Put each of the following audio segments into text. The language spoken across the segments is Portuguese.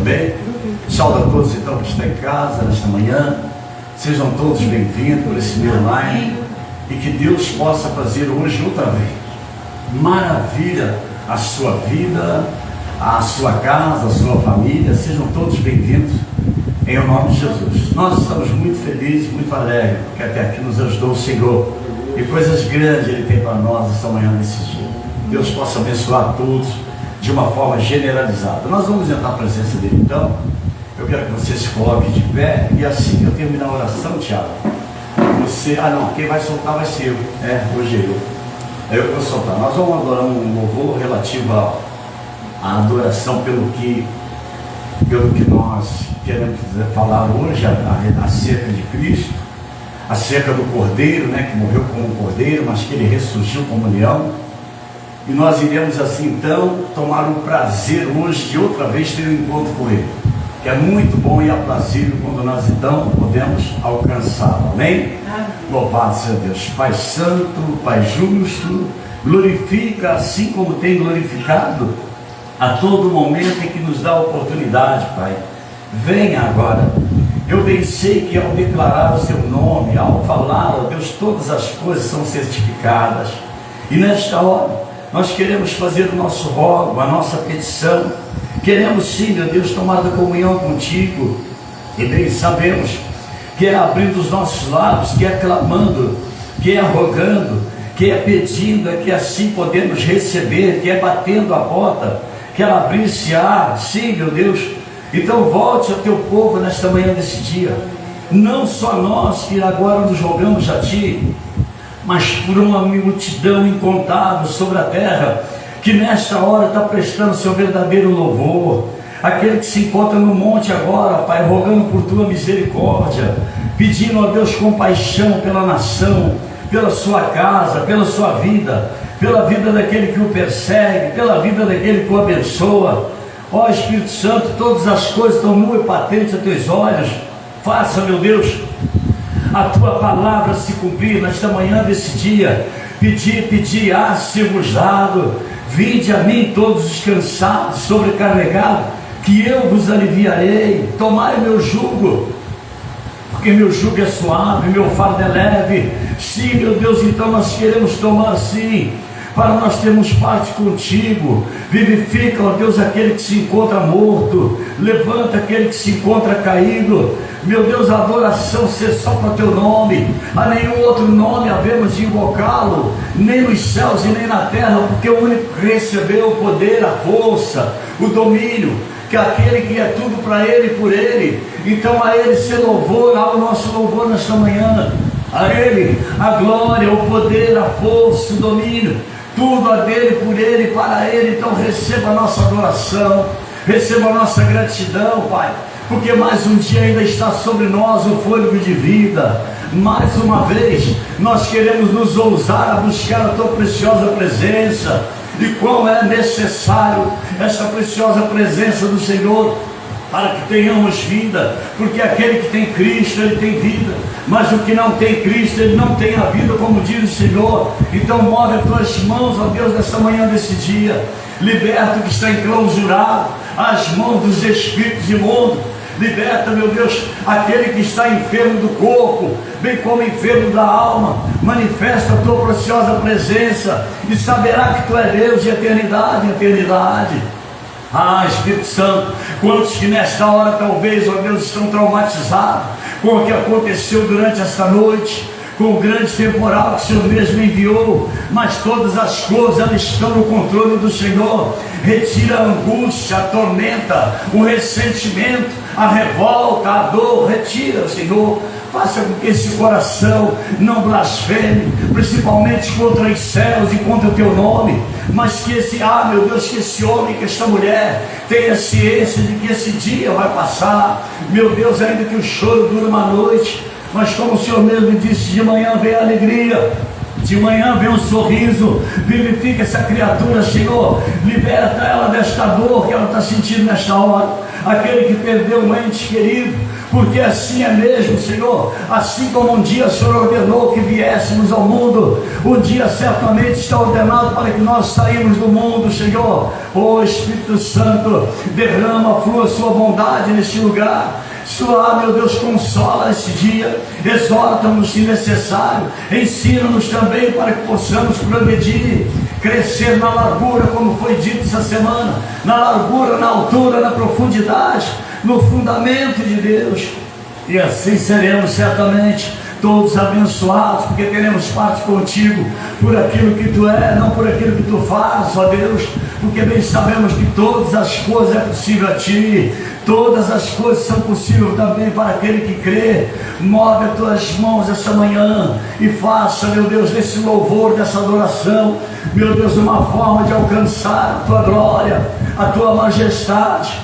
bem? Saúde a todos então que estão em casa nesta manhã. Sejam todos bem-vindos por esse meu online. E que Deus possa fazer hoje outra vez maravilha a sua vida, a sua casa, a sua família. Sejam todos bem-vindos em nome de Jesus. Nós estamos muito felizes, muito alegres, porque até aqui nos ajudou o Senhor. E coisas grandes Ele tem para nós esta manhã, nesse dia. Deus possa abençoar a todos de uma forma generalizada. Nós vamos entrar na presença dele então. Eu quero que você se coloque de pé. E assim que eu terminar a oração, Tiago, você... quem vai soltar vai ser eu. Hoje é eu que vou soltar. Nós vamos adorar um louvor relativo à adoração pelo que nós queremos falar hoje acerca de Cristo, acerca do Cordeiro, que morreu como um Cordeiro, mas que ele ressurgiu como leão. E nós iremos assim então tomar o prazer hoje de outra vez ter um encontro com ele, que é muito bom e aprazível quando nós então podemos alcançá-lo. Amém? Louvado seja Deus. Pai santo, Pai justo, glorifica assim como tem glorificado a todo momento em que nos dá a oportunidade, Pai. Venha agora. Eu bem sei que ao declarar o seu nome, ao falar, ó Deus, todas as coisas são certificadas. E nesta hora nós queremos fazer o nosso rogo, a nossa petição. Queremos sim, meu Deus, tomar a comunhão contigo. E bem sabemos que é abrindo os nossos lábios, que é clamando, que é rogando, que é pedindo, é que assim podemos receber, que é batendo a porta, que ela abrir-se-á. Sim, meu Deus. Então volte ao teu povo nesta manhã desse dia. Não só nós que agora nos rogamos a ti, mas por uma multidão incontável sobre a terra, que nesta hora está prestando seu verdadeiro louvor. Aquele que se encontra no monte agora, Pai, rogando por tua misericórdia, pedindo a Deus compaixão pela nação, pela sua casa, pela sua vida, pela vida daquele que o persegue, pela vida daquele que o abençoa. Ó Espírito Santo, todas as coisas estão nuas e patentes a teus olhos. Faça, meu Deus, a tua palavra se cumprir nesta manhã desse dia. Pedi, ser-vos dado. Vinde a mim todos os cansados, sobrecarregados, que eu vos aliviarei. Tomai meu jugo, porque meu jugo é suave, meu fardo é leve. Sim, meu Deus, então nós queremos tomar sim, para nós termos parte contigo. Vivifica, ó Deus, aquele que se encontra morto, levanta aquele que se encontra caído. Meu Deus, a adoração ser só para o teu nome. A nenhum outro nome havemos de invocá-lo, nem nos céus e nem na terra, porque o único que recebeu o poder, a força, o domínio, que é aquele que é tudo para ele e por ele. Então a ele ser louvor, ao nosso louvor nesta manhã. A ele a glória, o poder, a força, o domínio, tudo a dele, por ele e para ele. Então receba a nossa adoração, receba a nossa gratidão, Pai, porque mais um dia ainda está sobre nós o fôlego de vida. Mais uma vez nós queremos nos ousar a buscar a tua preciosa presença. E quão é necessário essa preciosa presença do Senhor, para que tenhamos vida, porque aquele que tem Cristo, ele tem vida, mas o que não tem Cristo, ele não tem a vida, como diz o Senhor. Então move as tuas mãos, ó Deus, nessa manhã desse dia. Liberta o que está enclausurado às mãos dos espíritos imundos. Liberta, meu Deus, aquele que está enfermo do corpo, bem como enfermo da alma. Manifesta a tua preciosa presença, e saberá que tu é Deus de eternidade em eternidade. Espírito Santo, quantos que nesta hora talvez, ó Deus, estão traumatizados com o que aconteceu durante esta noite, com o grande temporal que o Senhor mesmo enviou, mas todas as coisas elas estão no controle do Senhor. Retira a angústia, a tormenta, o ressentimento, a revolta, a dor. Retira, Senhor. Faça com que esse coração não blasfeme, principalmente contra os céus e contra o teu nome, mas que esse, meu Deus, que esse homem, que esta mulher tenha ciência de que esse dia vai passar. Meu Deus, ainda que o choro dure uma noite, mas como o Senhor mesmo disse, de manhã vem a alegria. De manhã vem um sorriso, vivifica essa criatura, Senhor. Liberta ela desta dor que ela está sentindo nesta hora. Aquele que perdeu um ente querido, porque assim é mesmo, Senhor. Assim como um dia o Senhor ordenou que viéssemos ao mundo, um dia certamente está ordenado para que nós saímos do mundo, Senhor. Oh Espírito Santo, derrama, flua sua bondade neste lugar. Meu Deus, consola esse dia, exorta-nos se necessário, ensina-nos também para que possamos progredir, crescer na largura, como foi dito essa semana, na largura, na altura, na profundidade, no fundamento de Deus, e assim seremos certamente todos abençoados, porque teremos parte contigo, por aquilo que tu é, não por aquilo que tu fazes, ó Deus, porque bem sabemos que todas as coisas é possível a ti, todas as coisas são possíveis também para aquele que crê. Move as tuas mãos essa manhã e faça, meu Deus, desse louvor, dessa adoração, meu Deus, uma forma de alcançar a tua glória, a tua majestade,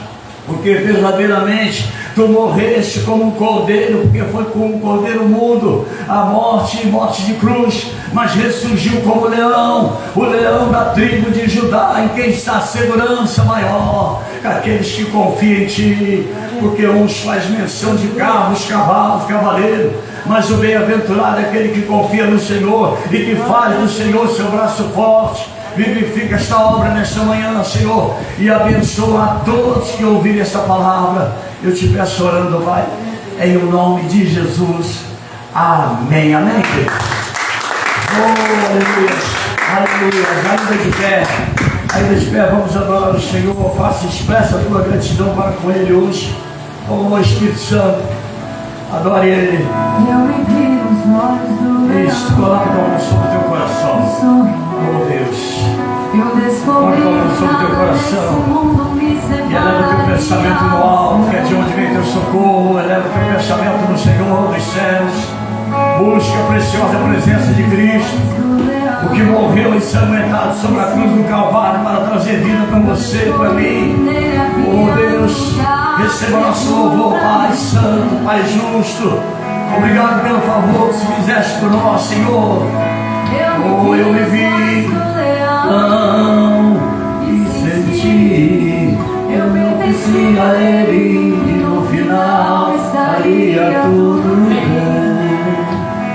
porque verdadeiramente tu morreste como um cordeiro, porque foi como um cordeiro mudo, a morte e morte de cruz, mas ressurgiu como leão, o leão da tribo de Judá, em quem está a segurança maior, aqueles que confiam em ti, porque uns faz menção de carros, cavalos, cavaleiro, mas o bem-aventurado é aquele que confia no Senhor e que faz do Senhor seu braço forte. Vivifica esta obra nesta manhã, Senhor, e abençoa a todos que ouvirem esta palavra. Eu te peço orando, Pai, em o nome de Jesus. Amém, amém. Oh, aleluia, aleluia. Ainda de pé, vamos adorar o Senhor. Faça expressa a tua gratidão para com Ele hoje. Oh, Espírito Santo, adore Ele. Isso, coloca a mão sobre o teu coração. Oh Deus, coloca a mão sobre o teu coração e eleva o teu pensamento no alto, que é de onde vem teu socorro. Eleva o teu pensamento no Senhor dos céus. Busca a preciosa presença de Cristo, o que morreu ensanguentado sobre a cruz do Calvário para trazer vida para você e para mim. Oh Deus, receba nosso louvor, Pai Santo, Pai Justo. Obrigado pelo favor que se fizeste por nós, Senhor. Oh, eu me vi, não, e senti, eu me ofereci a Ele, e no final estaria tudo bem.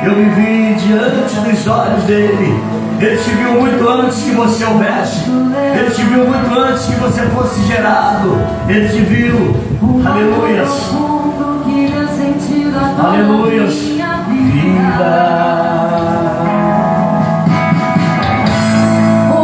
Eu me vi diante dos olhos dele. Ele te viu muito antes que você houvesse. Ele te viu muito antes que você fosse gerado. Ele te viu. Aleluias. Aleluias. Vida. O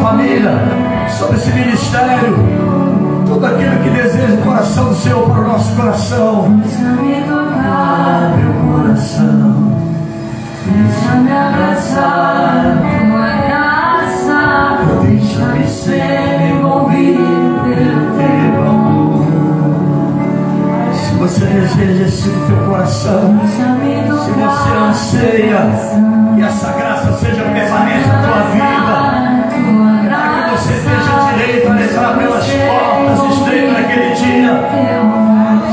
família, sobre esse ministério, tudo aquilo que deseja o coração do Senhor para o nosso coração. Deixa-me tocar Meu coração, deixa-me abraçar a tua graça, deixa-me ser envolvido pelo teu amor. se você deseja esse no teu coração, Deixa-me se você tocar anseia que essa graça seja permanente na tua vida, para que você esteja direito a entrar pelas portas estreitas naquele dia.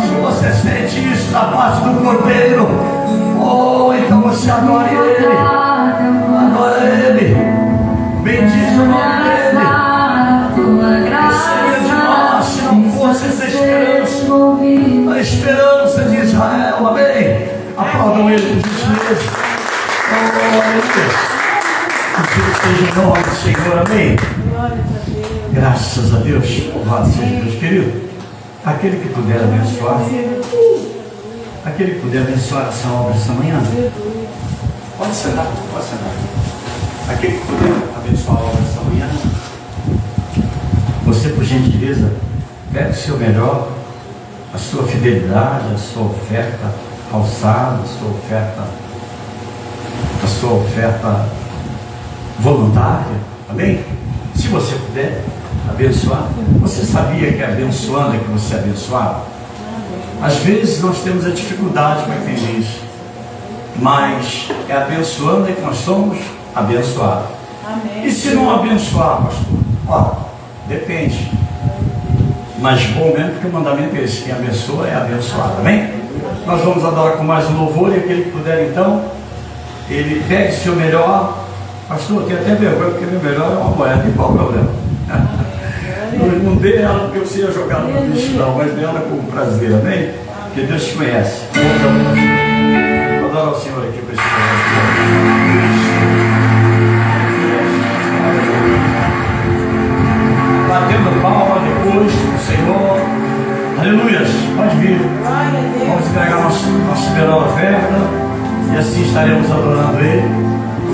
Se você sente isso da parte do Cordeiro, oh, então você adore Ele, adora Ele, bendize o nome dEle. Que seria de nós se não fosse essa esperança, a esperança de Israel, amém? Aplaudam Ele por gentileza. Oh, aleluia. Que seja em nome do Senhor, amém? Graças a Deus, louvado seja Deus, querido. Aquele que puder abençoar, aquele que puder abençoar essa obra essa manhã, pode sentar, pode sentar. Aquele que puder abençoar a obra essa manhã, você, por gentileza, pegue o seu melhor, a sua fidelidade, a sua oferta alçada, a sua oferta voluntária, amém? Se você puder abençoar, você sabia que abençoando é que você abençoava? Às vezes nós temos a dificuldade para entender isso, mas é abençoando é que nós somos abençoados. Amém. E se não abençoar, pastor? Ó, depende. Mas bom mesmo, porque o mandamento é esse: quem abençoa é abençoado, amém? Nós vamos adorar com mais um louvor, e aquele que puder então, ele pegue o seu melhor. Pastor, eu tenho até vergonha, porque meu melhor é uma moeda, e qual o problema? Não dê ela porque você ia jogar no lixo, não, mas dê ela com prazer, amém? Porque Deus te conhece. Vou adorar o Senhor aqui para esse momento. Batendo palma depois do Senhor. Aleluias, pode vir. Vamos entregar nossa melhor oferta e assim estaremos adorando Ele.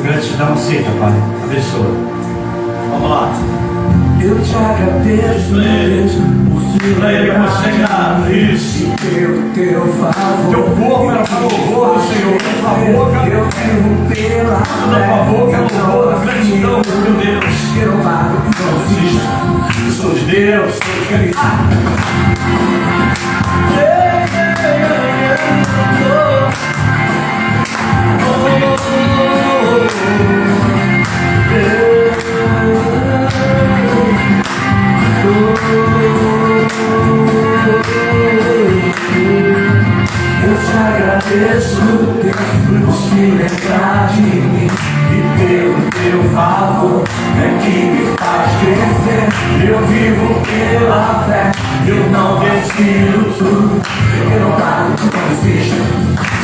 Gratidão aceita, Pai. Abençoa. Vamos lá. Eu te agradeço, Deus, por Para Ele você grave isso. teu favor. Teu corpo era para o louvor do Senhor. Tua boca Eu vivo pela toda tua boca é louvor da gratidão do teu Deus. Eu bato Não existe. Eu sou de Deus, sou de Cristo. Eu te agradeço, Deus, por se lembrar de mim. E pelo teu favor é que me faz crescer. Eu vivo pela fé, eu não desvio tudo. Eu não paro, não desisto.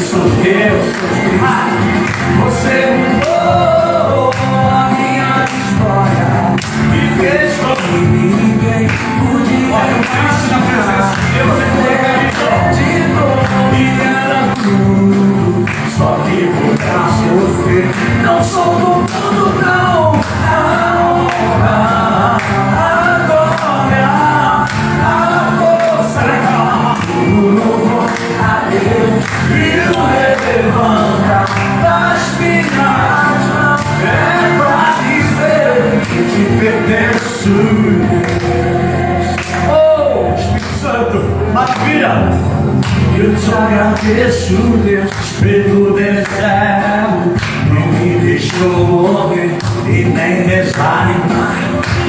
Sou Deus, sou Cristo. Você mudou a minha história e fez com que ninguém podia. Olha, eu passo na presença de Deus, você acreditou e era tudo. Só que por causa de você não sou do mundo, não. A honra, a glória, a força, o louvor a Deus e o levanta das minhas mãos. É pra dizer que te pertenço. Oh, Espírito Santo, maravilha! Eu te agradeço, Deus, pelo deserto. Não me deixou morrer e nem desanimar.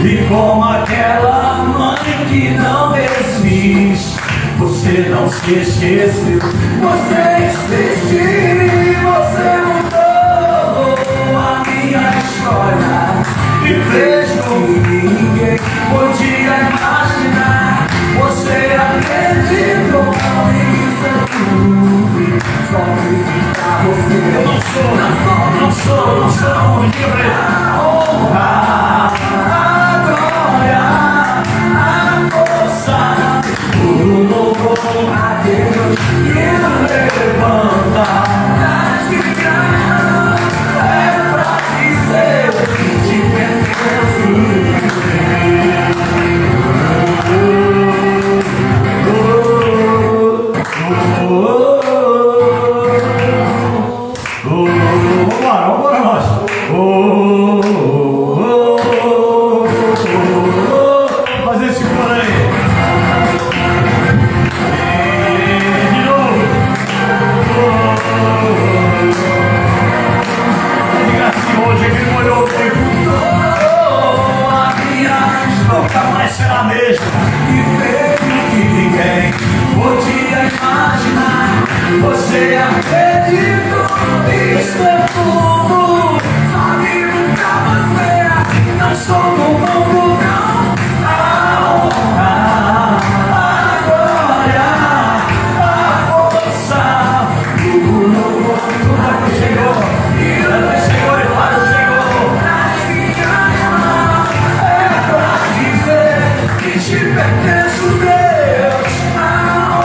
E como aquela mãe que não desfiz, você não se esqueceu. Você existiu, você mudou a minha história e fez com que ninguém podia imaginar. Você acreditou em só acreditar você. Eu não sou livre. A honra, a glória, a força, o louvor a Deus e o levanta das minhas mãos. É pra dizer que te pertenço. Diga assim hoje, que ele molhou o tempo. A minha nunca mais será a mesma. E mesmo que ninguém podia imaginar, você acreditou. Isso é tudo. Só vivo pra você. Não sou no mundo, não. A honra, a glória, a força. O louvor chegou. E chegou e para o Senhor. Nas minhas mãos é pra dizer que te pertenço, Deus. A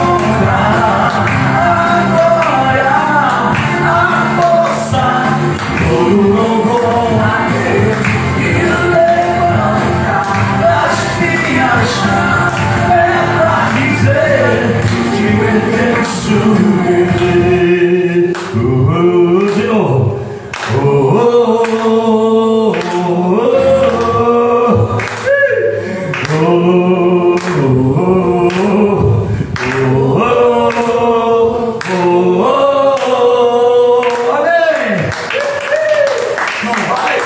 honra, a glória, a força. Todo louvor a Deus e levanta as minhas mãos é pra dizer que te pertenço, Deus. De novo. Amém. Não vai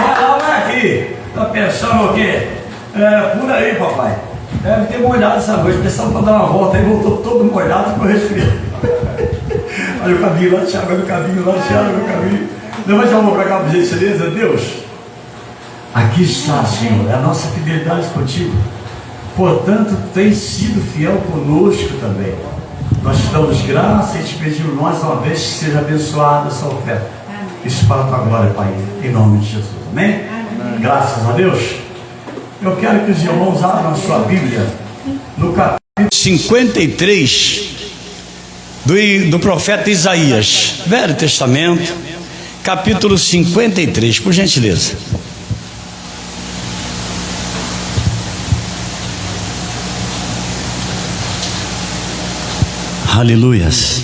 lá, vai aqui. Tá pensando o quê? Por aí, papai. Deve ter molhado essa noite. Pensava para dar uma volta aí, voltou todo molhado, ficou resfriado. Olha o caminho lá, Thiago, olha o caminho lá, Thiago, olha o caminho. Levante a mão para cá, por gentileza, Deus. Aqui está, Senhor, é a nossa fidelidade contigo. Portanto, tem sido fiel conosco também. Nós te damos graça e te pedimos mais uma vez que seja abençoada essa oferta. Isso para a tua glória, Pai, em nome de Jesus. Amém? Amém. Graças a Deus. Eu quero que os irmãos abram a sua Bíblia no capítulo 53 do profeta Isaías, Velho Testamento, capítulo 53, por gentileza. Aleluias.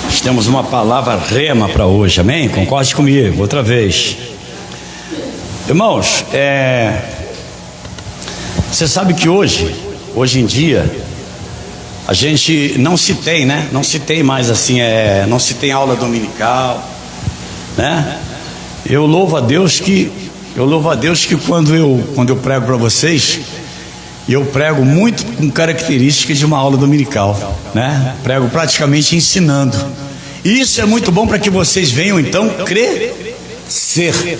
Nós temos uma palavra rema para hoje, amém? Concorde comigo, outra vez. Irmãos, você sabe que hoje em dia, a gente não se tem, né? Não se tem mais assim, não se tem aula dominical, né? Eu louvo a Deus que quando eu prego para vocês, eu prego muito com características de uma aula dominical, né? Prego praticamente ensinando. E isso é muito bom para que vocês venham então crescer.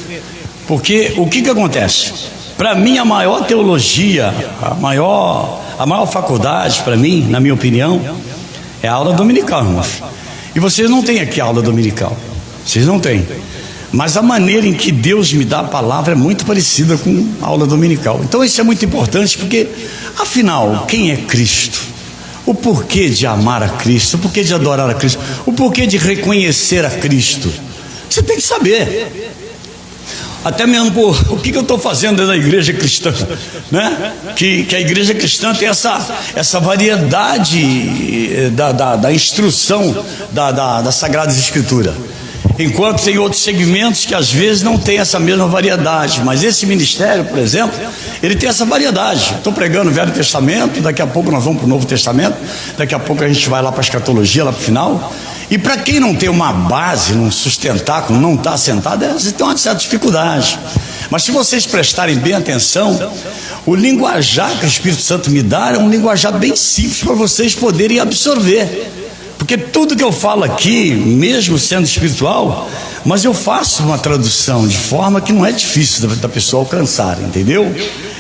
Porque o que acontece? Para mim a maior teologia, a maior faculdade para mim, na minha opinião, é a aula dominical, irmãos. E vocês não têm aqui aula dominical. Vocês não têm. Mas a maneira em que Deus me dá a palavra é muito parecida com a aula dominical. Então isso é muito importante, porque afinal, quem é Cristo? O porquê de amar a Cristo? O porquê de adorar a Cristo? O porquê de reconhecer a Cristo? Você tem que saber. Até mesmo o que eu estou fazendo dentro da igreja cristã, né? Que a igreja cristã tem essa variedade da instrução das Sagradas Escrituras. Enquanto tem outros segmentos que às vezes não tem essa mesma variedade, mas esse ministério, por exemplo, ele tem essa variedade. Estou pregando o Velho Testamento, daqui a pouco nós vamos para o Novo Testamento, daqui a pouco a gente vai lá para a escatologia, lá para o final. E para quem não tem uma base, um sustentáculo, não está sentado, você tem uma certa dificuldade. Mas se vocês prestarem bem atenção, o linguajar que o Espírito Santo me dá é um linguajar bem simples para vocês poderem absorver. Porque tudo que eu falo aqui, mesmo sendo espiritual, mas eu faço uma tradução de forma que não é difícil da pessoa alcançar, entendeu?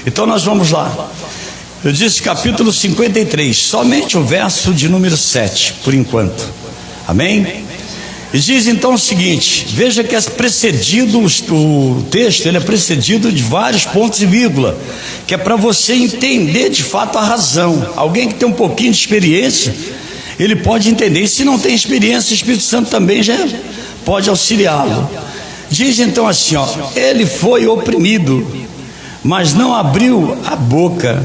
Então nós vamos lá. Eu disse capítulo 53, somente o verso de número 7, por enquanto. Amém? E diz então o seguinte, veja que é precedido, o texto ele é precedido de vários pontos e vírgula, que é para você entender de fato a razão. Alguém que tem um pouquinho de experiência, ele pode entender. E se não tem experiência, o Espírito Santo também já pode auxiliá-lo. Diz então assim, ó, ele foi oprimido, mas não abriu a boca,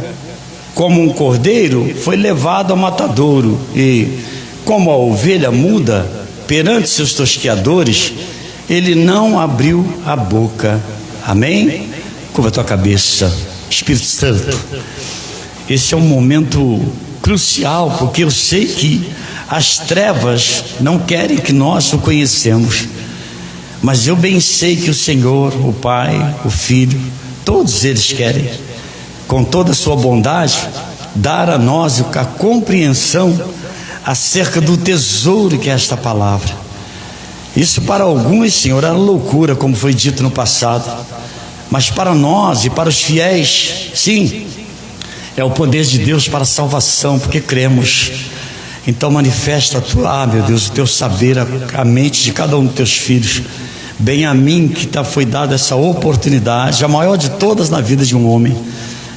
como um cordeiro foi levado ao matadouro, e como a ovelha muda perante seus tosqueadores, ele não abriu a boca. Amém? Curva a tua cabeça. Espírito Santo, esse é um momento crucial, porque eu sei que As trevas não querem que nós o conhecemos, mas eu bem sei que o Senhor, o Pai, o Filho, todos eles querem, com toda a sua bondade, dar a nós a compreensão acerca do tesouro que é esta palavra. Isso para alguns, Senhor, era loucura, como foi dito no passado, mas para nós e para os fiéis, sim, é o poder de Deus para a salvação, porque cremos. Então manifesta meu Deus, o teu saber, a mente de cada um dos teus filhos. Bem a mim que foi dada essa oportunidade, a maior de todas na vida de um homem,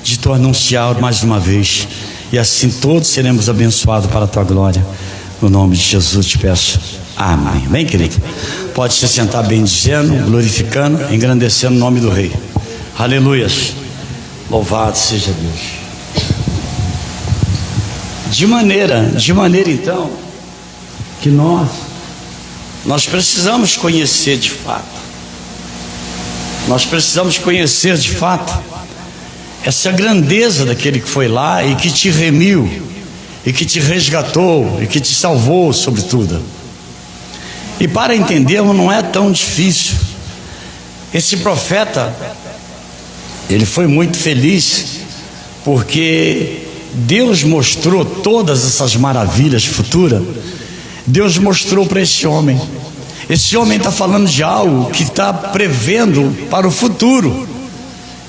de tu anunciar mais uma vez, e assim todos seremos abençoados para a tua glória. No nome de Jesus te peço, amém. Bem, querido, pode se sentar bendizendo, glorificando, engrandecendo o nome do Rei. Aleluias, louvado seja Deus. De maneira então, que nós precisamos conhecer de fato, essa grandeza daquele que foi lá e que te remiu, e que te resgatou, e que te salvou sobretudo. E para entendermos não é tão difícil. Esse profeta, ele foi muito feliz, porque Deus mostrou todas essas maravilhas futuras. Deus mostrou para esse homem. Esse homem está falando de algo que está prevendo para o futuro,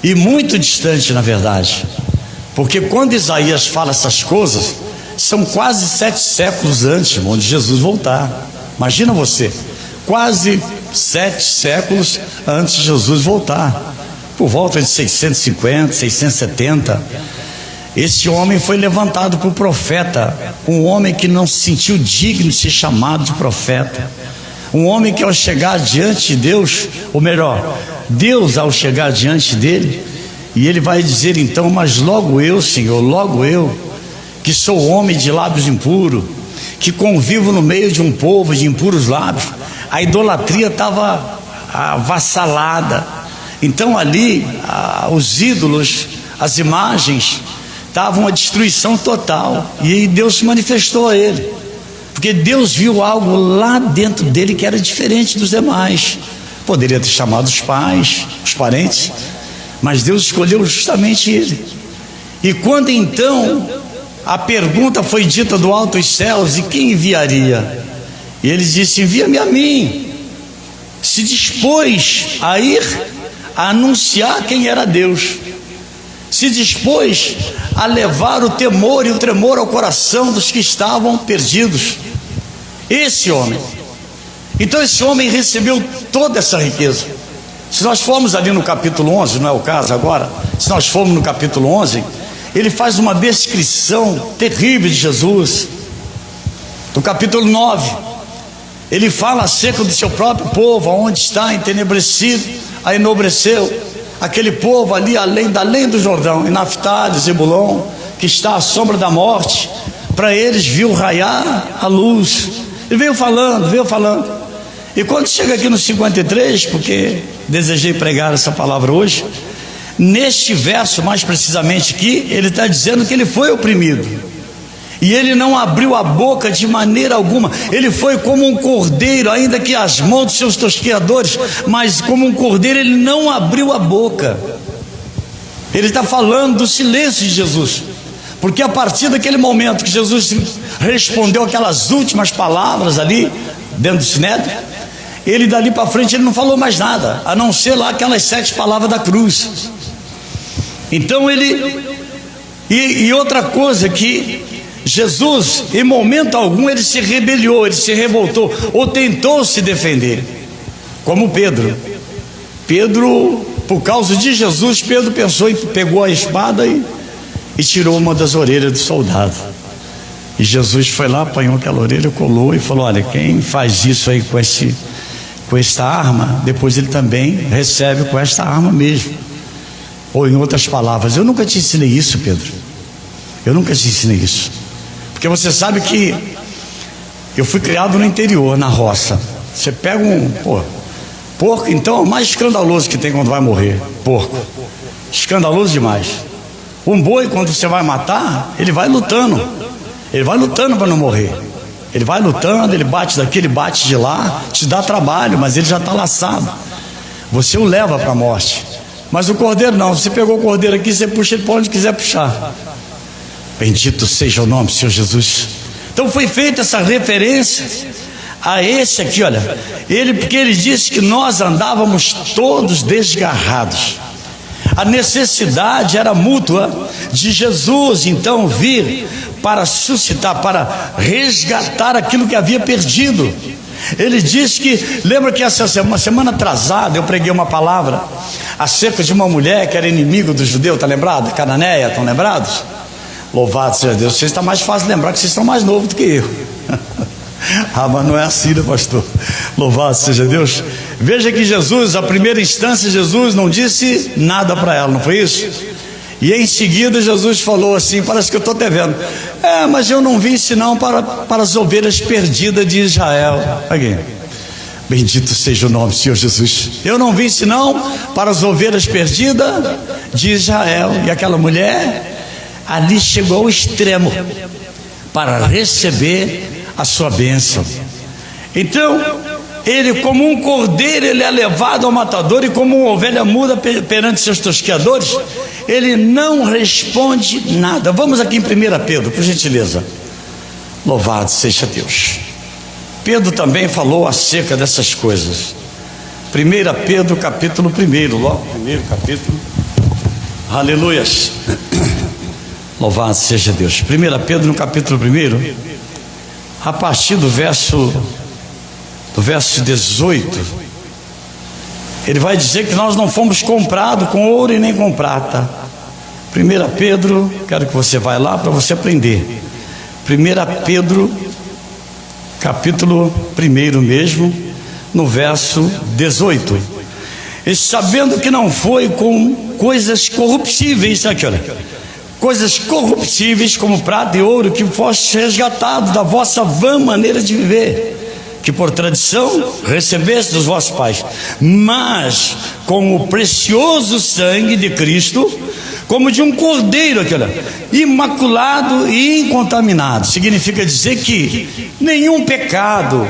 e muito distante na verdade, porque quando Isaías fala essas coisas, são quase 7 séculos antes, irmão, de Jesus voltar. Imagina você, quase 7 séculos antes de Jesus voltar, por volta de 650, 670. Esse homem foi levantado por profeta, um homem que não se sentiu digno de ser chamado de profeta, um homem que ao chegar diante de Deus, ou melhor, Deus ao chegar diante dele, e ele vai dizer então: mas logo eu, Senhor, logo eu, que sou homem de lábios impuros, que convivo no meio de um povo de impuros lábios. A idolatria estava avassalada, então ali os ídolos, as imagens, estavam a destruição total, e aí Deus se manifestou a ele, porque Deus viu algo lá dentro dele que era diferente dos demais. Poderia ter chamado os pais, os parentes, mas Deus escolheu justamente ele. E quando então a pergunta foi dita do alto dos céus: e quem enviaria? E ele disse: envia-me a mim. Se dispôs a ir a anunciar quem era Deus, se dispôs a levar o temor e o tremor ao coração dos que estavam perdidos. Esse homem, então esse homem recebeu toda essa riqueza. Se nós formos ali no capítulo 11, não é o caso agora, se nós formos no capítulo 11, ele faz uma descrição terrível de Jesus. No capítulo 9, ele fala acerca do seu próprio povo, onde está entenebrecido, a enobreceu, aquele povo ali além do Jordão, em Naftali, Zebulon, que está à sombra da morte, para eles viu raiar a luz. Ele veio falando, e quando chega aqui no 53, porque desejei pregar essa palavra hoje, neste verso mais precisamente aqui, ele está dizendo que ele foi oprimido, e ele não abriu a boca de maneira alguma. Ele foi como um cordeiro, ainda que as mãos dos seus tosqueadores, mas como um cordeiro ele não abriu a boca. Ele está falando do silêncio de Jesus, porque a partir daquele momento que Jesus respondeu aquelas últimas palavras ali dentro do sinédrio, ele dali para frente ele não falou mais nada, a não ser lá aquelas 7 palavras da cruz. Então ele e outra coisa, que Jesus em momento algum ele se rebelou, ele se revoltou ou tentou se defender, como Pedro, por causa de Jesus, Pedro pensou e pegou a espada e tirou uma das orelhas do soldado, e Jesus foi lá, apanhou aquela orelha, colou e falou: olha, quem faz isso aí com esta arma, depois ele também recebe com esta arma mesmo. Ou em outras palavras, eu nunca te ensinei isso, Pedro, eu nunca te ensinei isso, porque você sabe que eu fui criado no interior, na roça. Você pega porco, então é o mais escandaloso que tem quando vai morrer, porco, escandaloso demais. Um boi, quando você vai matar, ele vai lutando para não morrer. Ele vai lutando, ele bate daqui, ele bate de lá, te dá trabalho, mas ele já está laçado. Você o leva para a morte. Mas o cordeiro não, você pegou o cordeiro aqui, você puxa ele para onde quiser puxar. Bendito seja o nome do Senhor Jesus. Então foi feita essa referência a esse aqui, olha, porque ele disse que nós andávamos todos desgarrados. A necessidade era mútua de Jesus então vir para suscitar, para resgatar aquilo que havia perdido. Ele disse que, lembra que uma semana atrasada eu preguei uma palavra acerca de uma mulher que era inimigo dos judeus, está lembrado? Cananeia, estão lembrados? Louvado seja Deus, vocês está mais fácil lembrar que vocês são mais novos do que eu. Ah, mas não é assim, né, pastor? Louvado seja Deus. Veja que Jesus, a primeira instância, Jesus não disse nada para ela, não foi isso? E em seguida Jesus falou assim, parece que eu estou até vendo: mas eu não vim senão para as ovelhas perdidas de Israel. Aqui. Bendito seja o nome do Senhor Jesus. Eu não vim senão para as ovelhas perdidas de Israel. E aquela mulher ali chegou ao extremo para receber a sua bênção. Então ele, como um cordeiro, ele é levado ao matador, e como uma ovelha muda perante seus tosqueadores, ele não responde nada. Vamos aqui em 1 Pedro, por gentileza. Louvado seja Deus. Pedro também falou acerca dessas coisas. 1 Pedro capítulo 1, logo primeiro capítulo. Aleluias. Louvado seja Deus. 1 Pedro no capítulo 1, a partir do verso 18, ele vai dizer que nós não fomos comprados com ouro e nem com prata. 1 Pedro, quero que você vá lá para você aprender. 1 Pedro, capítulo 1 mesmo, no verso 18. E sabendo que não foi com coisas corruptíveis, aqui olha, coisas corruptíveis como prata e ouro, que foste resgatado da vossa vã maneira de viver, que por tradição recebeste dos vossos pais, mas com o precioso sangue de Cristo, como de um cordeiro, aqui, olha, imaculado e incontaminado. Significa dizer que nenhum pecado,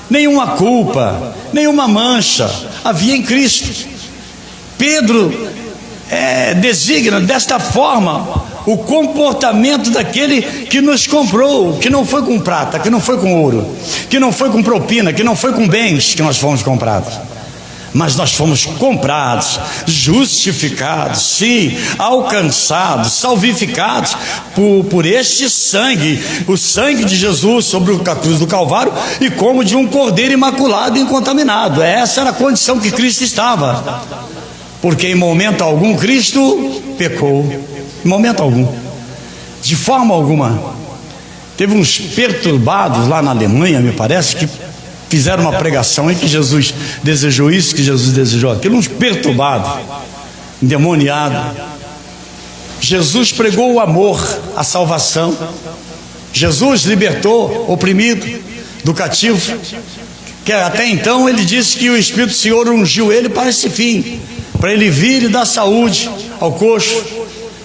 nenhuma culpa, nenhuma mancha havia em Cristo. Pedro designa desta forma o comportamento daquele que nos comprou, que não foi com prata, que não foi com ouro, que não foi com propina, que não foi com bens que nós fomos comprados, mas nós fomos comprados, justificados, sim, alcançados, salvificados por este sangue, o sangue de Jesus sobre a cruz do Calvário, e como de um cordeiro imaculado e incontaminado. Essa era a condição que Cristo estava, porque em momento algum Cristo pecou, em momento algum, de forma alguma. Teve uns perturbados lá na Alemanha, me parece, que fizeram uma pregação em que Jesus desejou isso, que Jesus desejou aquilo, uns perturbados, endemoniados. Jesus pregou o amor, a salvação. Jesus libertou o oprimido do cativo, que até então ele disse que o Espírito do Senhor ungiu ele para esse fim, para ele vir e dar saúde ao coxo,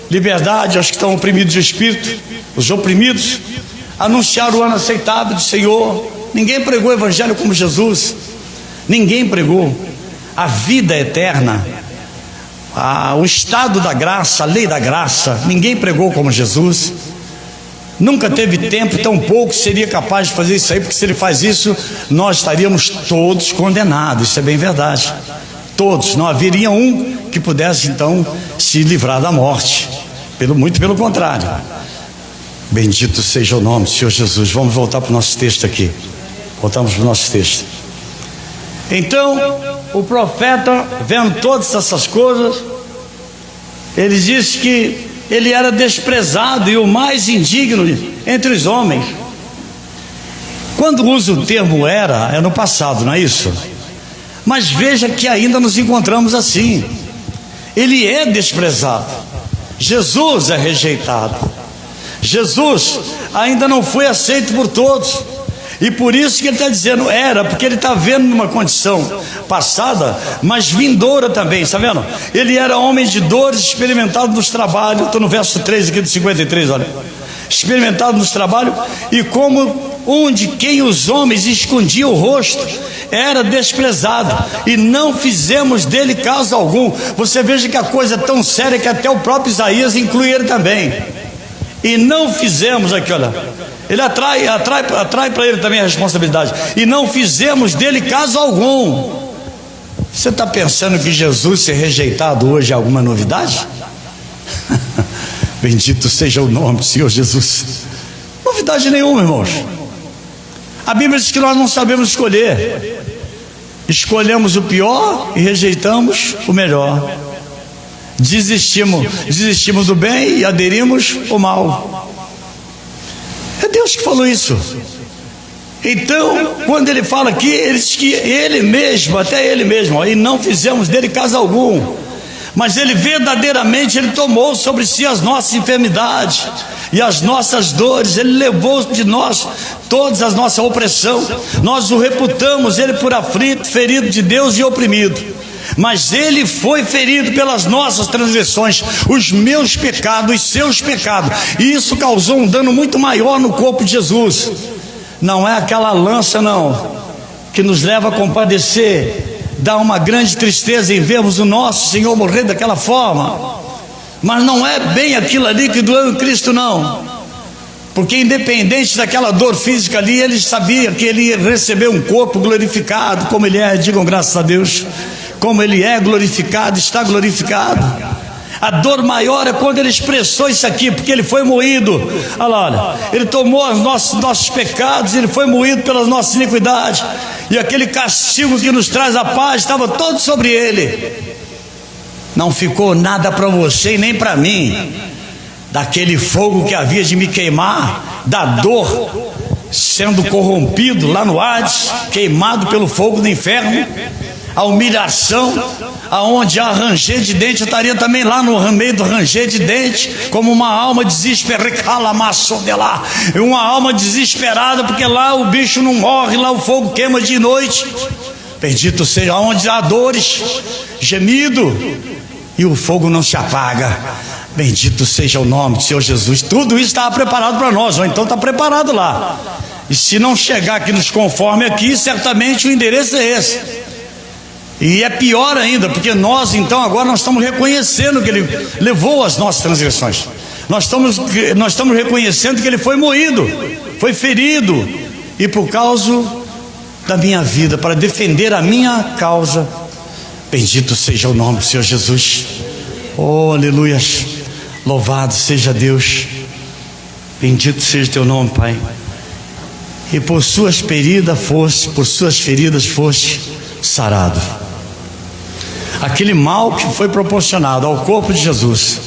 liberdade aos que estão oprimidos de espírito, os oprimidos, anunciar o ano aceitável do Senhor. Ninguém pregou o evangelho como Jesus, ninguém pregou a vida eterna, o estado da graça, a lei da graça. Ninguém pregou como Jesus. Nunca teve tempo, tão pouco seria capaz de fazer isso aí, porque se ele faz isso, nós estaríamos todos condenados. Isso é bem verdade, todos, não haveria um que pudesse então se livrar da morte, muito pelo contrário. Bendito seja o nome do Senhor Jesus. Vamos voltar para o nosso texto aqui. Voltamos para o nosso texto. Então o profeta, vendo todas essas coisas, ele disse que ele era desprezado e o mais indigno entre os homens. Quando usa o termo era no passado, não é isso? Mas veja que ainda nos encontramos assim. Ele é desprezado, Jesus é rejeitado, Jesus ainda não foi aceito por todos, e por isso que ele está dizendo era, porque ele está vendo numa condição passada, mas vindoura também, está vendo? Ele era homem de dores, experimentado nos trabalhos. Estou no verso 3 aqui do 53, olha. experimentado nos trabalhos, e como um de quem os homens escondiam o rosto, era desprezado, e não fizemos dele caso algum. Você veja que a coisa é tão séria que até o próprio Isaías inclui ele também. E não fizemos, aqui olha, ele atrai para ele também a responsabilidade. E não fizemos dele caso algum. Você está pensando que Jesus ser rejeitado hoje é alguma novidade? Bendito seja o nome do Senhor Jesus. Novidade nenhuma, irmãos. A Bíblia diz que nós não sabemos escolher. Escolhemos o pior e rejeitamos o melhor. Desistimos do bem e aderimos ao mal. É Deus que falou isso. Então, quando ele fala aqui, ele diz que ele mesmo, até ele mesmo, e não fizemos dele caso algum, mas ele verdadeiramente, ele tomou sobre si as nossas enfermidades e as nossas dores. Ele levou de nós todas as nossas opressão. Nós o reputamos ele por aflito, ferido de Deus e oprimido, mas ele foi ferido pelas nossas transgressões, os meus pecados, os seus pecados, e isso causou um dano muito maior no corpo de Jesus. Não é aquela lança não, que nos leva a compadecer, dá uma grande tristeza em vermos o nosso Senhor morrer daquela forma, mas não é bem aquilo ali que doeu em Cristo não, porque independente daquela dor física ali, ele sabia que ele ia receber um corpo glorificado, como ele é. Digam graças a Deus, como ele é glorificado, está glorificado. A dor maior é quando ele expressou isso aqui, porque ele foi moído. Olha, ele tomou os nossos pecados, ele foi moído pelas nossas iniquidades, e aquele castigo que nos traz a paz estava todo sobre ele. Não ficou nada para você e nem para mim daquele fogo que havia de me queimar, da dor, sendo corrompido lá no Hades, queimado pelo fogo do inferno, a humilhação, aonde há ranger de dente, eu estaria também lá no meio do ranger de dente, como uma alma desesperada, uma alma desesperada, porque lá o bicho não morre, lá o fogo queima de noite. Bendito seja, onde há dores, gemido, e o fogo não se apaga. Bendito seja o nome do Senhor Jesus. Tudo isso estava preparado para nós, ou então está preparado lá. E se não chegar aqui nos conforme aqui, certamente o endereço é esse. E é pior ainda, porque nós então agora nós estamos reconhecendo que ele levou as nossas transgressões. Nós estamos reconhecendo que ele foi moído, foi ferido, e por causa da minha vida, para defender a minha causa. Bendito seja o nome do Senhor Jesus. Oh, aleluia. Louvado seja Deus. Bendito seja teu nome, Pai. E por suas feridas foste sarado. Aquele mal que foi proporcionado ao corpo de Jesus.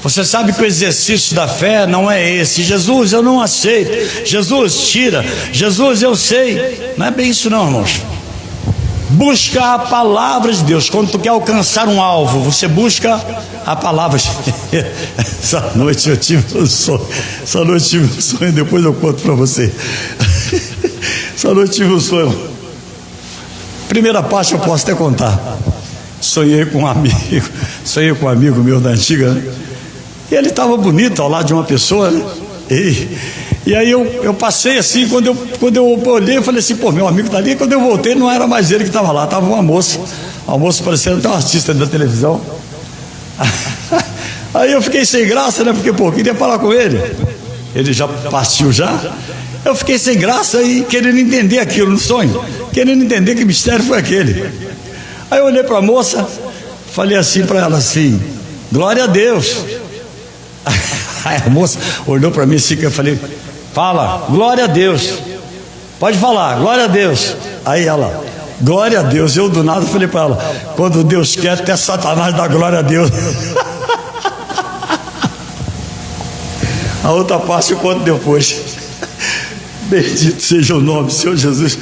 Você sabe que o exercício da fé não é esse: Jesus, eu não aceito, Jesus, tira, Jesus, eu sei. Não é bem isso não, irmãos. Busca a palavra de Deus. Quando tu quer alcançar um alvo, você busca a palavra. Essa noite eu tive um sonho, depois eu conto para você. Essa noite eu tive um sonho. Primeira parte eu posso até contar. Sonhei com um amigo meu da antiga, né? E ele estava bonito ao lado de uma pessoa, né? E aí eu passei assim, quando eu olhei, eu falei assim, pô, meu amigo está ali. Quando eu voltei, não era mais ele que estava lá, estava uma moça parecendo até um artista da televisão. Aí eu fiquei sem graça, né? Porque, pô, eu queria falar com ele. Ele já partiu já. Eu fiquei sem graça e querendo entender aquilo no sonho, querendo entender que mistério foi aquele. Aí eu olhei para a moça, falei assim para ela assim, glória a Deus. Aí a moça olhou para mim assim, que eu falei, fala, glória a Deus. Pode falar, glória a Deus. Aí ela, glória a Deus. Eu do nada falei para ela, quando Deus quer, até Satanás dá glória a Deus. A outra parte eu conto depois. Bendito seja o nome do Senhor Jesus.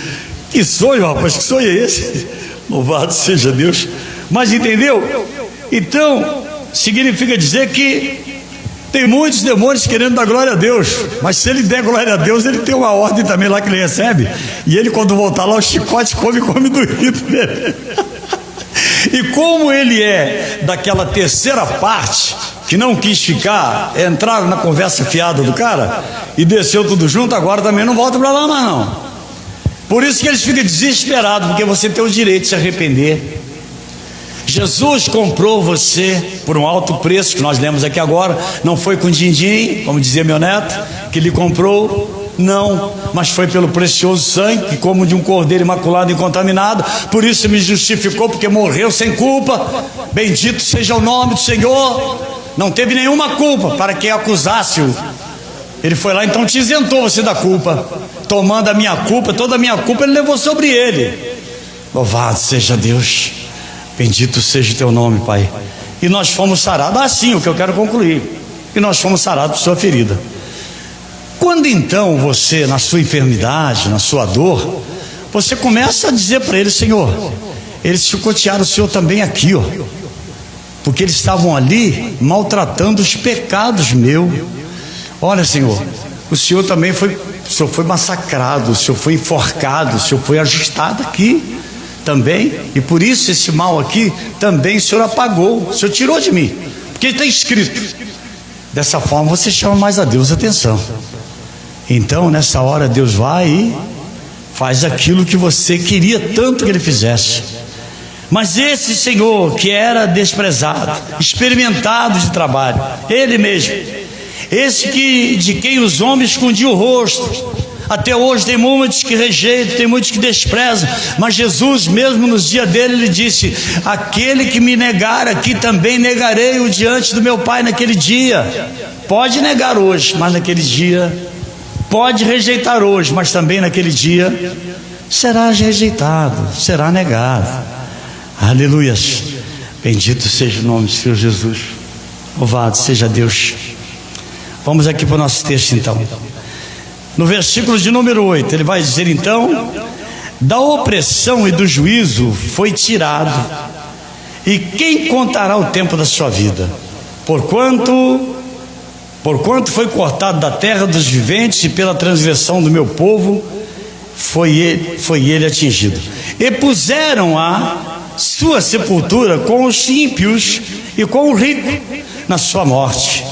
Que sonho, rapaz, que sonho é esse? Louvado seja Deus. Mas entendeu? Então, significa dizer que tem muitos demônios querendo dar glória a Deus, mas se ele der glória a Deus, ele tem uma ordem também lá que ele recebe, e ele, quando voltar lá, o chicote come doído dele. E como ele é daquela terceira parte que não quis ficar, entraram na conversa fiada do cara e desceu tudo junto, agora também não volta para lá mais não. Por isso que eles ficam desesperados, porque você tem o direito de se arrepender. Jesus comprou você por um alto preço, que nós lemos aqui agora. Não foi com din-din, como dizia meu neto, que lhe comprou, não, mas foi pelo precioso sangue, como de um cordeiro imaculado e incontaminado. Por isso me justificou, porque morreu sem culpa. Bendito seja o nome do Senhor. Não teve nenhuma culpa para que acusasse-o. Ele foi lá, então te isentou você da culpa, tomando a minha culpa, toda a minha culpa ele levou sobre ele. Louvado seja Deus, bendito seja o teu nome, Pai. E nós fomos sarados, assim, o que eu quero concluir, e nós fomos sarados por sua ferida. Quando então você, na sua enfermidade, na sua dor, você começa a dizer para ele: Senhor, eles chicotearam o Senhor também aqui, ó, porque eles estavam ali maltratando os pecados meus. Olha, Senhor, o Senhor também foi, o Senhor foi massacrado, o Senhor foi enforcado, o Senhor foi ajustado aqui também, e por isso esse mal aqui também o Senhor apagou, o Senhor tirou de mim, porque está escrito. Dessa forma você chama mais a Deus atenção. Então nessa hora Deus vai e faz aquilo que você queria tanto que Ele fizesse. Mas esse Senhor que era desprezado, experimentado de trabalho, Ele mesmo, esse de quem os homens escondiam o rosto, até hoje tem muitos que rejeitam, tem muitos que desprezam, mas Jesus mesmo nos dias dele, Ele disse: aquele que me negar aqui também negarei-o diante do meu Pai naquele dia. Pode negar hoje, mas naquele dia, pode rejeitar hoje, mas também naquele dia será rejeitado, será negado. Aleluias, bendito seja o nome do Senhor Jesus, louvado seja Deus. Vamos aqui para o nosso texto então. No versículo de número 8, ele vai dizer então: da opressão e do juízo foi tirado, e quem contará o tempo da sua vida? Porquanto foi cortado da terra dos viventes, e pela transgressão do meu povo foi ele atingido. E puseram a sua sepultura com os ímpios e com o rico na sua morte.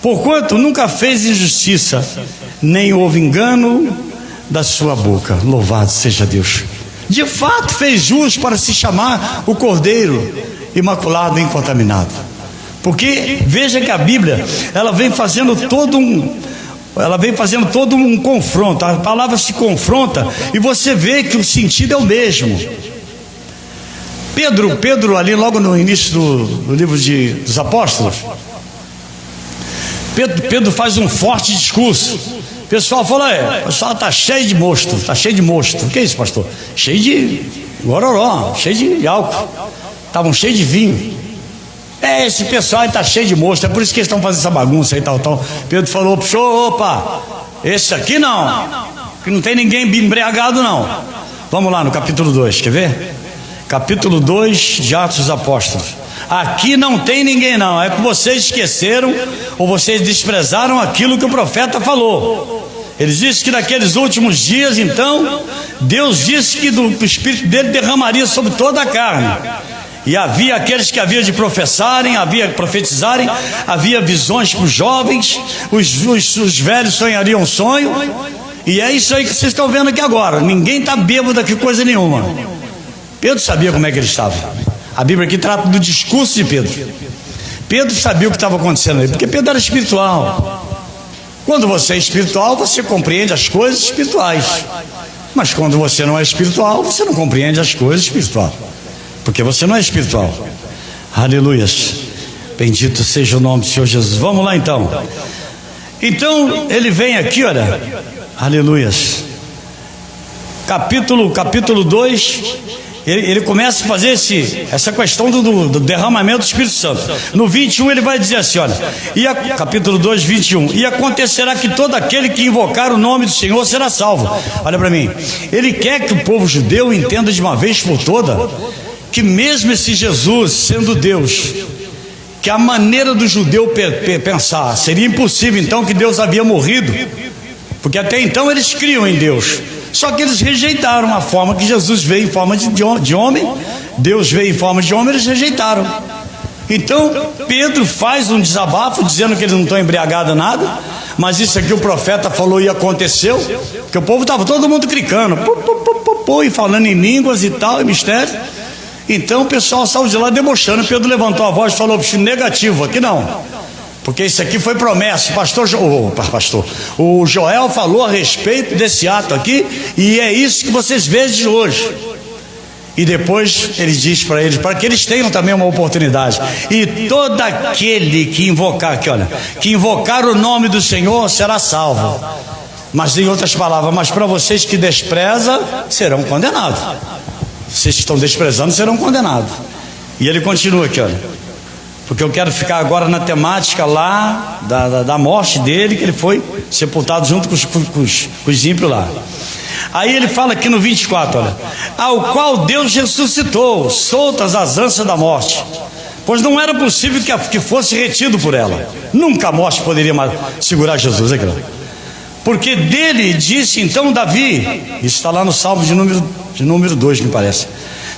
Porquanto nunca fez injustiça, nem houve engano da sua boca. Louvado seja Deus. De fato fez jus para se chamar o Cordeiro imaculado e incontaminado. Porque veja que a Bíblia, ela vem fazendo todo um confronto. A palavra se confronta e você vê que o sentido é o mesmo. Pedro ali logo no início do livro dos Apóstolos, Pedro faz um forte discurso. O pessoal fala: o pessoal está cheio de mosto, está cheio de mosto. O que é isso, pastor? Cheio de gororó, cheio de álcool, estavam cheios de vinho. Esse pessoal está cheio de mosto, é por isso que eles estão fazendo essa bagunça aí, tal. Pedro falou: opa, esse aqui não, que não tem ninguém embriagado não. Vamos lá no capítulo 2, quer ver? Capítulo 2 de Atos dos Apóstolos. Aqui não tem ninguém não, é que vocês esqueceram ou vocês desprezaram aquilo que o profeta falou. Ele disse que naqueles últimos dias, então, Deus disse que do Espírito dele derramaria sobre toda a carne. E havia aqueles que haviam de profetizarem, havia visões para os jovens, os velhos sonhariam um sonho. E é isso aí que vocês estão vendo aqui agora. Ninguém está bêbado aqui, coisa nenhuma. Pedro sabia como é que ele estava. A Bíblia aqui trata do discurso de Pedro. Pedro sabia o que estava acontecendo aí, porque Pedro era espiritual. Quando você é espiritual, você compreende as coisas espirituais. Mas quando você não é espiritual, você não compreende as coisas espirituais, porque você não é espiritual. Aleluias, bendito seja o nome do Senhor Jesus. Vamos lá então. Então ele vem aqui, olha, aleluias, capítulo 2, ele começa a fazer essa questão do derramamento do Espírito Santo. No 21 ele vai dizer assim, olha, capítulo 2, 21, e acontecerá que todo aquele que invocar o nome do Senhor será salvo. Olha para mim, ele quer que o povo judeu entenda de uma vez por toda que mesmo esse Jesus sendo Deus, que a maneira do judeu pensar seria impossível então que Deus havia morrido, porque até então eles criam em Deus. Só que eles rejeitaram a forma que Jesus veio em forma de homem. Deus veio em forma de homem, eles rejeitaram. Então Pedro faz um desabafo dizendo que eles não estão embriagados nada, mas isso aqui o profeta falou e aconteceu, porque o povo estava todo mundo clicando, e falando em línguas e tal, em mistério. Então o pessoal saiu de lá debochando. Pedro levantou a voz e falou: negativo, aqui não, porque isso aqui foi promessa. O Joel falou a respeito desse ato aqui, e é isso que vocês veem hoje. E depois ele diz para eles, para que eles tenham também uma oportunidade: e todo aquele que invocar, aqui olha, que invocar o nome do Senhor será salvo. Mas em outras palavras, mas para vocês que desprezam, serão condenados. Vocês que estão desprezando serão condenados. E ele continua aqui, olha, porque eu quero ficar agora na temática lá da morte dele, que ele foi sepultado junto com os ímpios lá. Aí ele fala aqui no 24, olha, ao qual Deus ressuscitou, soltas as ânsias da morte, pois não era possível que fosse retido por ela. Nunca a morte poderia mais segurar Jesus, é claro. Porque dele disse então Davi, isso está lá no Salmo de número 2, me parece: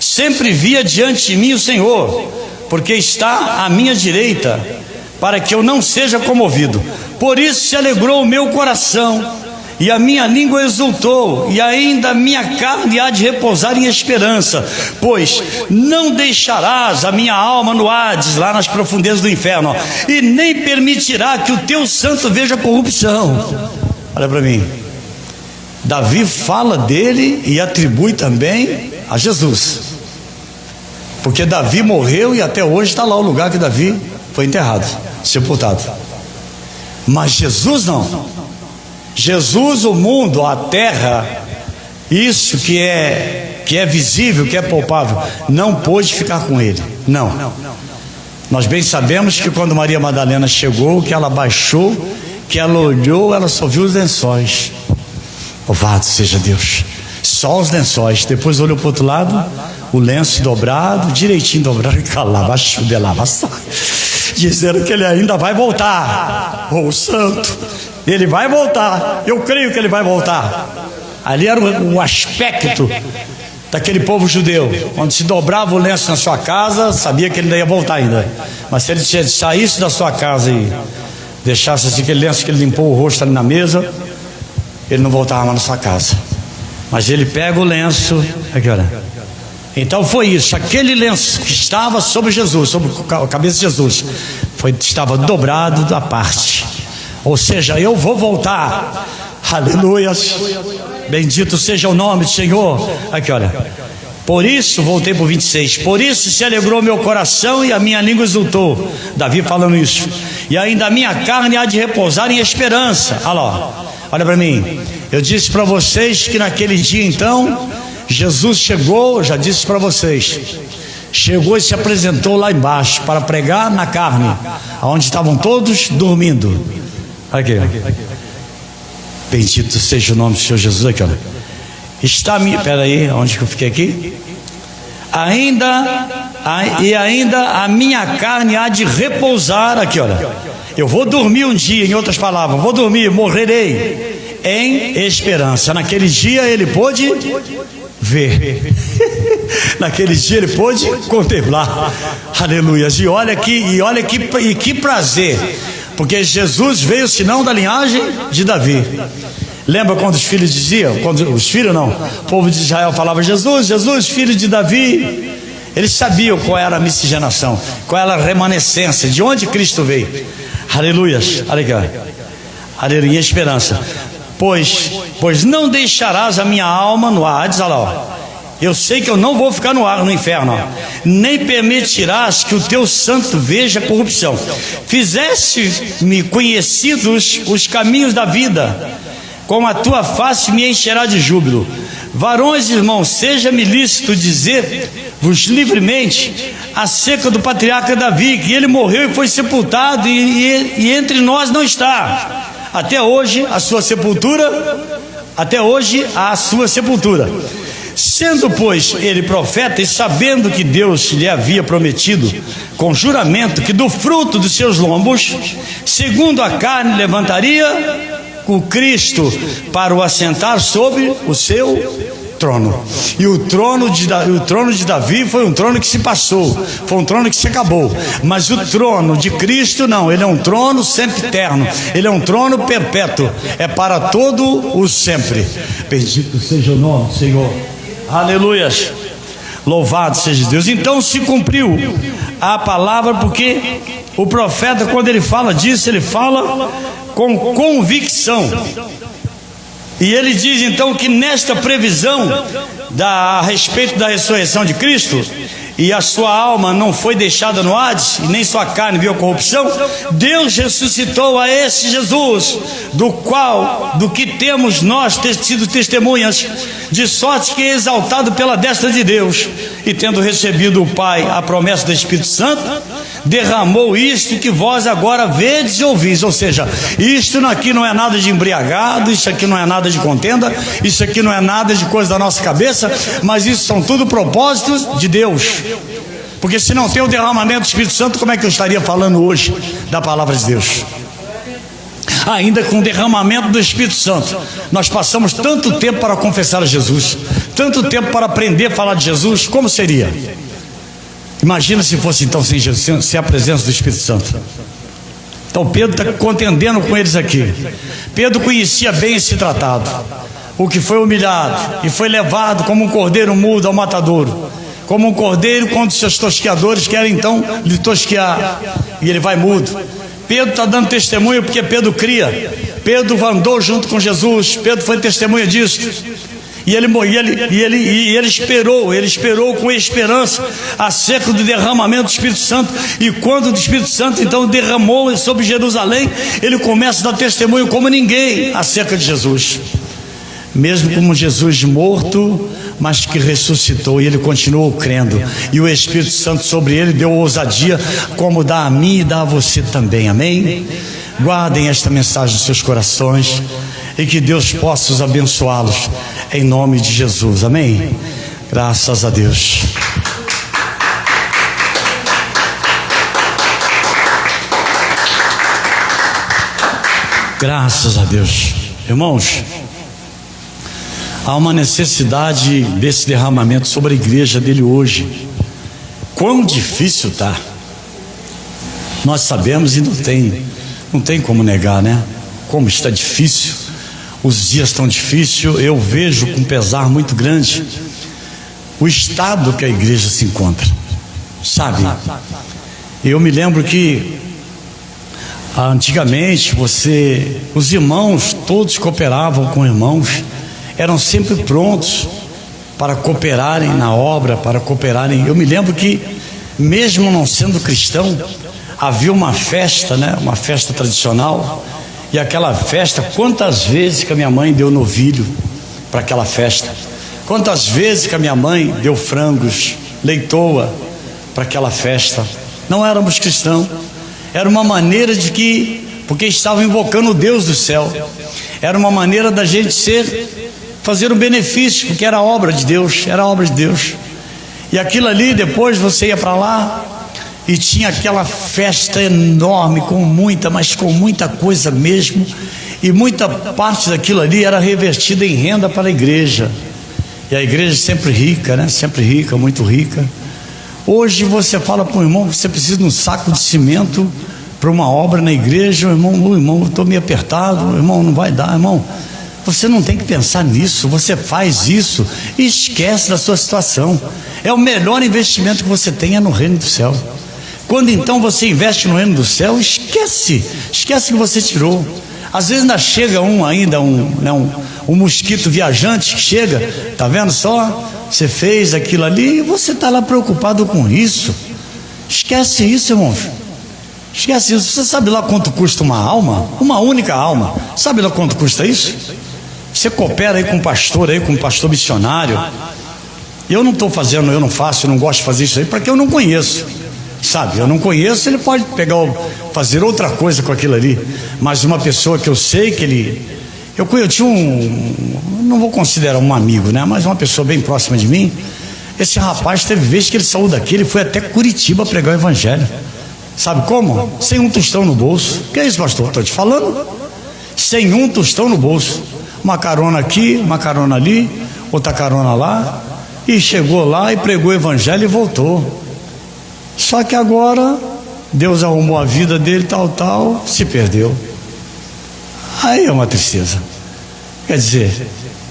sempre via diante de mim o Senhor, porque está à minha direita, para que eu não seja comovido. Por isso se alegrou o meu coração, e a minha língua exultou, e ainda a minha carne há de repousar em esperança, pois não deixarás a minha alma no Hades, lá nas profundezas do inferno, e nem permitirá que o teu santo veja corrupção. Olha para mim, Davi fala dele e atribui também a Jesus, porque Davi morreu e até hoje está lá o lugar que Davi foi enterrado, sepultado. Mas Jesus não. Jesus, o mundo, a terra, isso que é visível, que é palpável, não pôde ficar com ele. Não. Nós bem sabemos que quando Maria Madalena chegou, que ela baixou, que ela olhou, ela só viu os lençóis. Louvado seja Deus. Só os lençóis. Depois olhou para o outro lado, o lenço dobrado, direitinho dobrado, e calava, dizendo que ele ainda vai voltar. O santo, ele vai voltar. Eu creio que ele vai voltar. Ali era o aspecto daquele povo judeu. Quando se dobrava o lenço na sua casa, sabia que ele ainda ia voltar ainda. Mas se ele saísse da sua casa e deixasse assim, aquele lenço que ele limpou o rosto ali na mesa, ele não voltava mais na sua casa. Mas ele pega o lenço, aqui olha. Então foi isso, aquele lenço que estava sobre Jesus, sobre a cabeça de Jesus, estava dobrado da parte. Ou seja, eu vou voltar. Aleluias. Bendito seja o nome do Senhor. Aqui olha. Por isso, voltei para o 26, por isso se alegrou meu coração e a minha língua exultou. Davi falando isso. E ainda a minha carne há de repousar em esperança. Olha lá, olha para mim. Eu disse para vocês que naquele dia então, Jesus chegou, já disse para vocês, chegou e se apresentou lá embaixo para pregar na carne, onde estavam todos dormindo. Aqui, bendito seja o nome do Senhor Jesus. Aqui, olha. Está minha, peraí, onde que eu fiquei aqui? Ainda a minha carne há de repousar. Aqui, olha, eu vou dormir um dia, em outras palavras, vou dormir, morrerei em esperança. Naquele dia ele pôde ver. Naquele dia ele pôde contemplar. Aleluias. E olha que prazer, porque Jesus veio senão da linhagem de Davi. Lembra quando os filhos diziam, o povo de Israel falava: Jesus, Jesus, filho de Davi. Eles sabiam qual era a miscigenação, qual era a remanescência, de onde Cristo veio. Aleluias. Aleluia, esperança. Pois não deixarás a minha alma no Hades. Olha lá, ó. Eu sei que eu não vou ficar no inferno, ó. Nem permitirás que o teu santo veja corrupção. Fizeste-me conhecidos os caminhos da vida, com a tua face me encherá de júbilo. Varões, irmãos, seja-me lícito dizer-vos livremente acerca do patriarca Davi, que ele morreu e foi sepultado, e entre nós não está. Até hoje a sua sepultura, Sendo, pois, ele profeta, e sabendo que Deus lhe havia prometido com juramento que do fruto dos seus lombos, segundo a carne, levantaria o Cristo para o assentar sobre o seu trono. E o trono de Davi foi um trono que se passou, foi um trono que se acabou. Mas o trono de Cristo não, ele é um trono sempre eterno, ele é um trono perpétuo, é para todo o sempre. Bendito seja o nome do Senhor. Aleluias. Louvado seja Deus. Então se cumpriu a palavra, porque o profeta, quando ele fala disso, ele fala com convicção. E ele diz então que nesta previsão a respeito da ressurreição de Cristo, e a sua alma não foi deixada no Hades, e nem sua carne viu a corrupção, Deus ressuscitou a esse Jesus, do que temos nós sido testemunhas, de sorte que é exaltado pela destra de Deus, e tendo recebido o Pai a promessa do Espírito Santo, derramou isto que vós agora vedes e ouvis. Ou seja, isto aqui não é nada de embriagado, isso aqui não é nada de contenda, isso aqui não é nada de coisa da nossa cabeça, mas isso são tudo propósitos de Deus. Porque se não tem o derramamento do Espírito Santo, como é que eu estaria falando hoje da palavra de Deus? Ainda com o derramamento do Espírito Santo, nós passamos tanto tempo para confessar a Jesus, tanto tempo para aprender a falar de Jesus, como seria? Imagina se fosse então sem Jesus, sem a presença do Espírito Santo. Então Pedro está contendendo com eles aqui. Pedro conhecia bem esse tratado, o que foi humilhado e foi levado como um cordeiro mudo ao matadouro, como um cordeiro quando seus tosqueadores querem então lhe tosquear, e ele vai mudo. Pedro está dando testemunho porque Pedro cria. Pedro andou junto com Jesus, Pedro foi testemunha disso. E ele esperou com esperança acerca do derramamento do Espírito Santo. E quando o Espírito Santo então derramou sobre Jerusalém, ele começa a dar testemunho como ninguém acerca de Jesus. Mesmo como Jesus morto, mas que ressuscitou, e ele continuou crendo, e o Espírito Santo sobre ele deu ousadia, como dá a mim e dá a você também, amém? Guardem esta mensagem nos seus corações, e que Deus possa os abençoá-los, em nome de Jesus, amém? Graças a Deus. Graças a Deus. Irmãos, há uma necessidade desse derramamento sobre a igreja dele hoje. Quão difícil está. Nós sabemos e não tem como negar, né? Como está difícil. Os dias estão difíceis. Eu vejo com pesar muito grande o estado que a igreja se encontra. Sabe? Eu me lembro que antigamente os irmãos todos cooperavam com irmãos, eram sempre prontos para cooperarem na obra, para cooperarem. Eu me lembro que, mesmo não sendo cristão, havia uma festa, né? Uma festa tradicional, e aquela festa, quantas vezes que a minha mãe deu novilho para aquela festa, quantas vezes que a minha mãe deu frangos, leitoa para aquela festa. Não éramos cristãos, era uma maneira porque estavam invocando o Deus do céu, era uma maneira da gente fazer um benefício, porque era obra de Deus, e aquilo ali, depois você ia para lá, e tinha aquela festa enorme, com muita coisa mesmo, e muita parte daquilo ali era revertida em renda para a igreja, e a igreja sempre rica, né? Sempre rica, muito rica. Hoje você fala para o irmão, você precisa de um saco de cimento para uma obra na igreja. Irmão, eu estou meio apertado, irmão, não vai dar. Irmão, você não tem que pensar nisso, você faz isso e esquece da sua situação. É o melhor investimento que você tem, é no reino do céu. Quando então você investe no reino do céu, esquece que você tirou. Às vezes ainda chega um mosquito viajante que chega, tá vendo só? Você fez aquilo ali e você está lá preocupado com isso. Esquece isso, irmãos. Esquece isso. Você sabe lá quanto custa uma alma? Uma única alma. Sabe lá quanto custa isso? Você coopera aí com um pastor missionário. Eu não faço, eu não gosto de fazer isso aí, porque eu não conheço. Sabe, eu não conheço, ele pode fazer outra coisa com aquilo ali. Mas uma pessoa que eu sei que eu tinha não vou considerar um amigo, né? Mas uma pessoa bem próxima de mim. Esse rapaz teve vez que ele saiu daqui, ele foi até Curitiba pregar o evangelho. Sabe como? Sem um tostão no bolso. Que é isso, pastor? Estou te falando. Sem um tostão no bolso. Uma carona aqui, uma carona ali, outra carona lá, e chegou lá e pregou o evangelho e voltou. Só que agora Deus arrumou a vida dele, tal, se perdeu. Aí é uma tristeza. Quer dizer,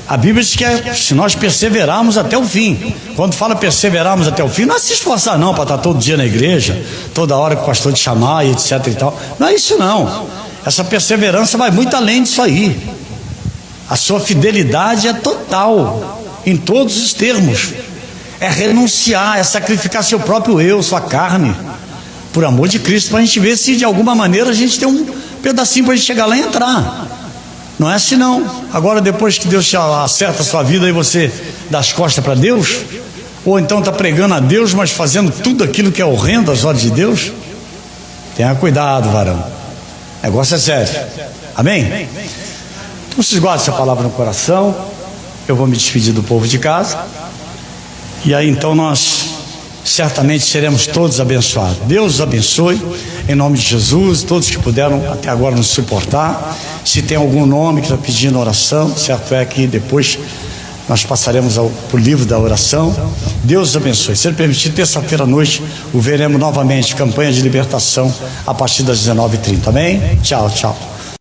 a Bíblia diz que se nós perseverarmos até o fim. Quando fala perseverarmos até o fim, não é se esforçar não para estar todo dia na igreja, toda hora que o pastor te chamar e etc e tal. Não é isso não. Essa perseverança vai muito além disso aí. A sua fidelidade é total, em todos os termos. É renunciar, é sacrificar seu próprio eu, sua carne, por amor de Cristo, para a gente ver se de alguma maneira a gente tem um pedacinho para a gente chegar lá e entrar. Não é assim não. Agora depois que Deus acerta a sua vida e você dá as costas para Deus, ou então está pregando a Deus, mas fazendo tudo aquilo que é horrendo aos olhos de Deus, tenha cuidado, varão. O negócio é sério. Amém? Então vocês guardem essa palavra no coração. Eu vou me despedir do povo de casa. E aí então nós certamente seremos todos abençoados. Deus os abençoe, em nome de Jesus. Todos que puderam até agora nos suportar. Se tem algum nome que está pedindo oração, certo é que depois nós passaremos para o livro da oração. Deus os abençoe. Se ele permitir, terça-feira à noite o veremos novamente, campanha de libertação, a partir das 19h30. Amém? Tchau, tchau.